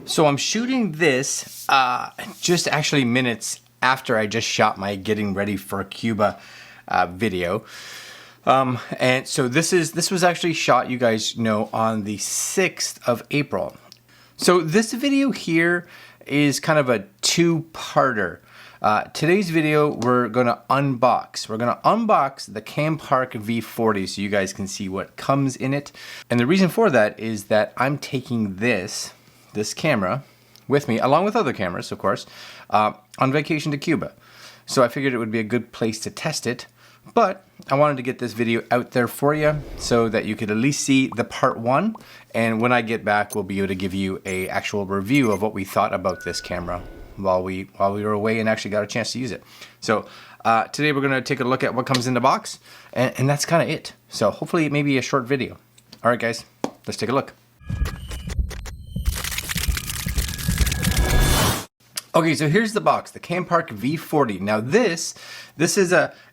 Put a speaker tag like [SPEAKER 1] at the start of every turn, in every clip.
[SPEAKER 1] So I'm shooting this just actually minutes after I just shot my getting ready for Cuba video. And so this was actually shot, you guys know, on the 6th of April. So this video here is kind of a two-parter. Today's video we're gonna unbox. We're gonna unbox the Campark V40 so you guys can see what comes in it. And the reason for that is that I'm taking this camera with me, along with other cameras, of course, on vacation to Cuba. So I figured it would be a good place to test it, but I wanted to get this video out there for you so that you could at least see the part one, and when I get back, we'll be able to give you a actual review of what we thought about this camera while we were away and actually got a chance to use it. So today we're gonna take a look at what comes in the box, and that's kind of it. So hopefully it may be a short video. All right, guys, let's take a look. Okay, so here's the box, the Campark V40. Now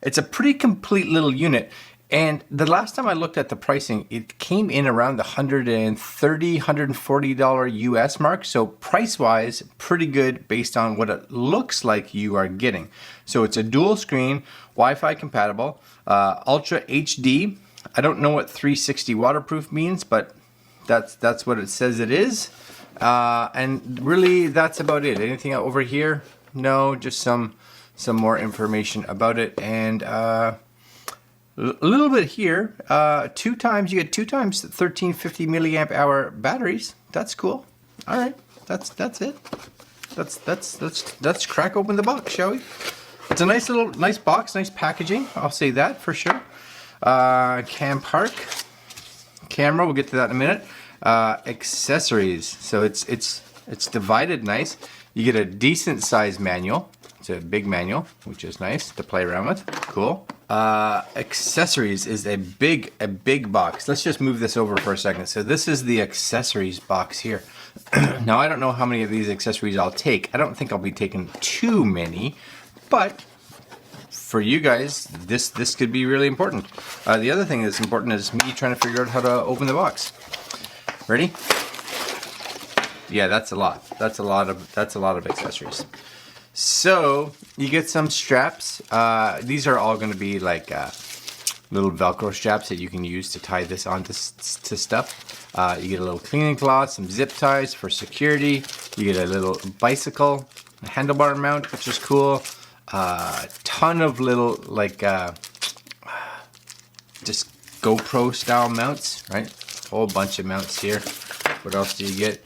[SPEAKER 1] it's a pretty complete little unit, and the last time I looked at the pricing, it came in around the $130, $140 US mark. So price-wise, pretty good based on what it looks like you are getting. So it's a dual screen, Wi-Fi compatible, Ultra HD. I don't know what 360 waterproof means, but that's what it says it is. And really that's about it. Anything over here? No, just some more information about it, and a little bit here. You get 2 times 1350 milliamp hour batteries. That's cool. All right, that's it. Let's crack open the box, shall we? It's a nice box, nice packaging. I'll say that for sure. Campark camera. We'll get to that in a minute. Accessories. So it's divided nice. You get a decent size manual. It's a big manual, which is nice to play around with. Cool. Accessories is a big box. Let's just move this over for a second. So this is the accessories box here. Now I don't know how many of these accessories I'll take. I don't think I'll be taking too many, but for you guys, this could be really important. The other thing that's important is me trying to figure out how to open the box. Ready? Yeah, that's a lot. That's a lot of accessories. So you get some straps. These are all going to be like little Velcro straps that you can use to tie this onto stuff. You get a little cleaning cloth, some zip ties for security. You get a little bicycle, a handlebar mount, which is cool. Ton of little like just GoPro style mounts, right? Whole bunch of mounts here. What else do you get?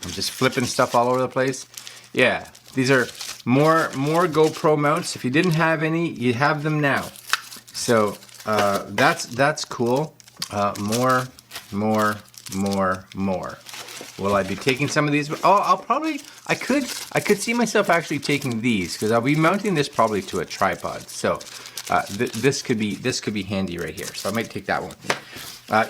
[SPEAKER 1] I'm just flipping stuff all over the place. Yeah, these are more GoPro mounts. If you didn't have any, you have them now. So that's cool. More. Will I be taking some of these? Oh, I could see myself actually taking these, because I'll be mounting this probably to a tripod. So this could be handy right here. So I might take that one.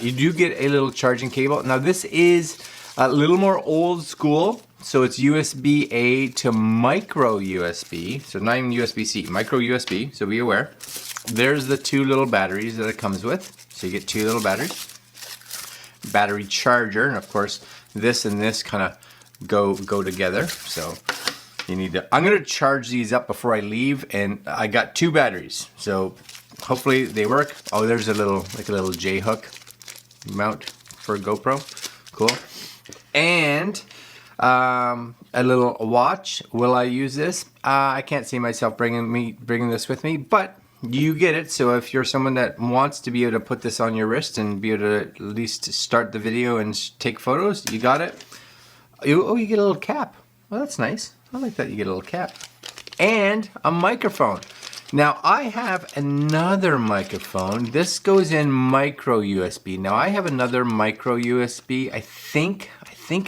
[SPEAKER 1] You do get a little charging cable. Now this is a little more old school, so it's USB-A to micro USB. So not even USB-C, micro USB, so be aware. There's the 2 little batteries that it comes with. So you get 2 little batteries. Battery charger, and of course this and this kind of go together. So you need to, I'm gonna charge these up before I leave, and I got 2 batteries. So hopefully they work. Oh, there's a little J-hook mount for GoPro. Cool. And a little watch. Will I use this? I can't see myself bringing this with me, but you get it. So if you're someone that wants to be able to put this on your wrist and be able to at least start the video and take photos, you got it. Oh, you get a little cap. Well, that's nice. I like that you get a little cap. And a microphone. Now I have another microphone. This goes in micro USB. Now I have another micro USB. I think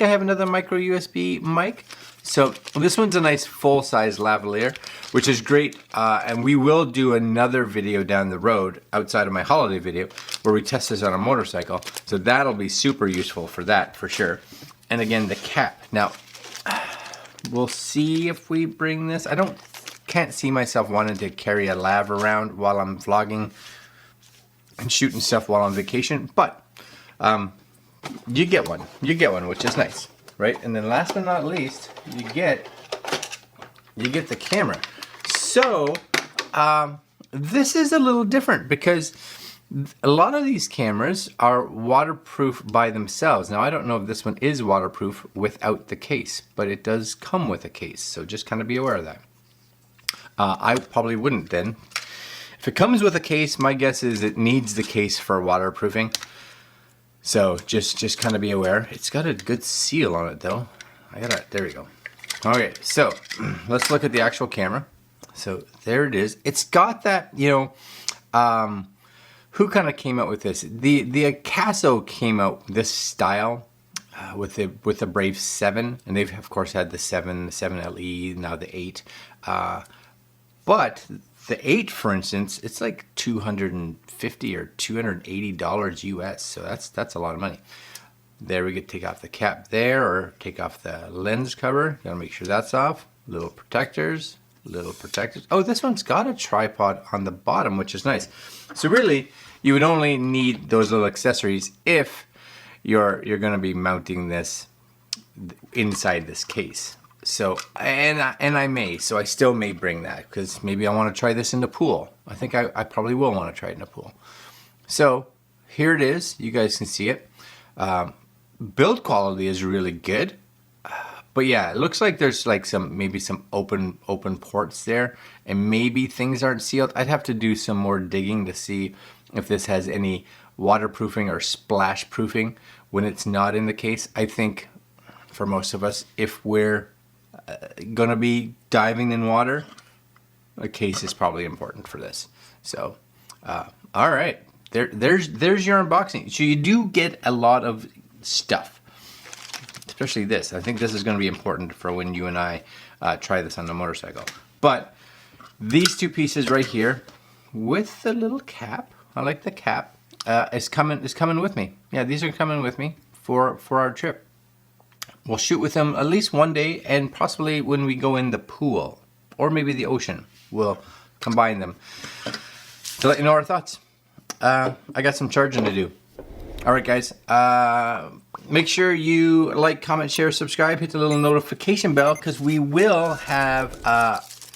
[SPEAKER 1] I have another micro USB mic. So this one's a nice full-size lavalier, which is great. And we will do another video down the road outside of my holiday video where we test this on a motorcycle. So that'll be super useful for that for sure. And again, the cap. Now we'll see if we bring this. Can't see myself wanting to carry a lav around while I'm vlogging and shooting stuff while on vacation, but you get one, which is nice. right? And then last but not least, you get the camera. So this is a little different because a lot of these cameras are waterproof by themselves. Now I don't know if this one is waterproof without the case, but it does come with a case. So just kind of be aware of that. I probably wouldn't then. If it comes with a case, my guess is it needs the case for waterproofing. So just kind of be aware. It's got a good seal on it though. There we go. Okay, so let's look at the actual camera. So there it is. It's got that, you know, who kind of came out with this? The Caso came out with this style with the Brave 7, and they've of course had the 7, the 7LE, now the 8. But the 8, for instance, it's like $250 or $280 US. So that's a lot of money. There we could take off the cap there, or take off the lens cover. Gotta make sure that's off. Little protectors. Oh, this one's got a tripod on the bottom, which is nice. So really, you would only need those little accessories if you're gonna be mounting this inside this case. So, and I still may bring that, because maybe I want to try this in the pool. I think I probably will want to try it in the pool. So here it is. You guys can see it. Build quality is really good. But yeah, it looks like there's like maybe some open ports there, and maybe things aren't sealed. I'd have to do some more digging to see if this has any waterproofing or splash proofing when it's not in the case. I think for most of us, if we're gonna be diving in water, a case is probably important for this. So all right, there's your unboxing. So you do get a lot of stuff, especially this. I think this is going to be important for when you and I try this on the motorcycle. But these two pieces right here with the little cap, I like the cap, is coming with me. Yeah, these are coming with me for our trip. We'll shoot with them at least one day, and possibly when we go in the pool or maybe the ocean, we'll combine them to let you know our thoughts. I got some charging to do. All right, guys. Make sure you like, comment, share, subscribe, hit the little notification bell, because we will have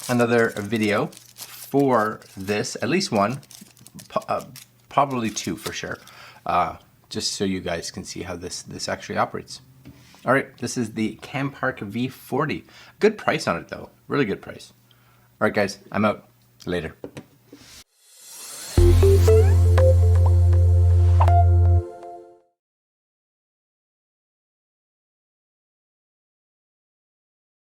[SPEAKER 1] another video for this, at least one, probably two for sure, just so you guys can see how this actually operates. All right, this is the Campark V40. Good price on it though, really good price. All right, guys, I'm out. Later.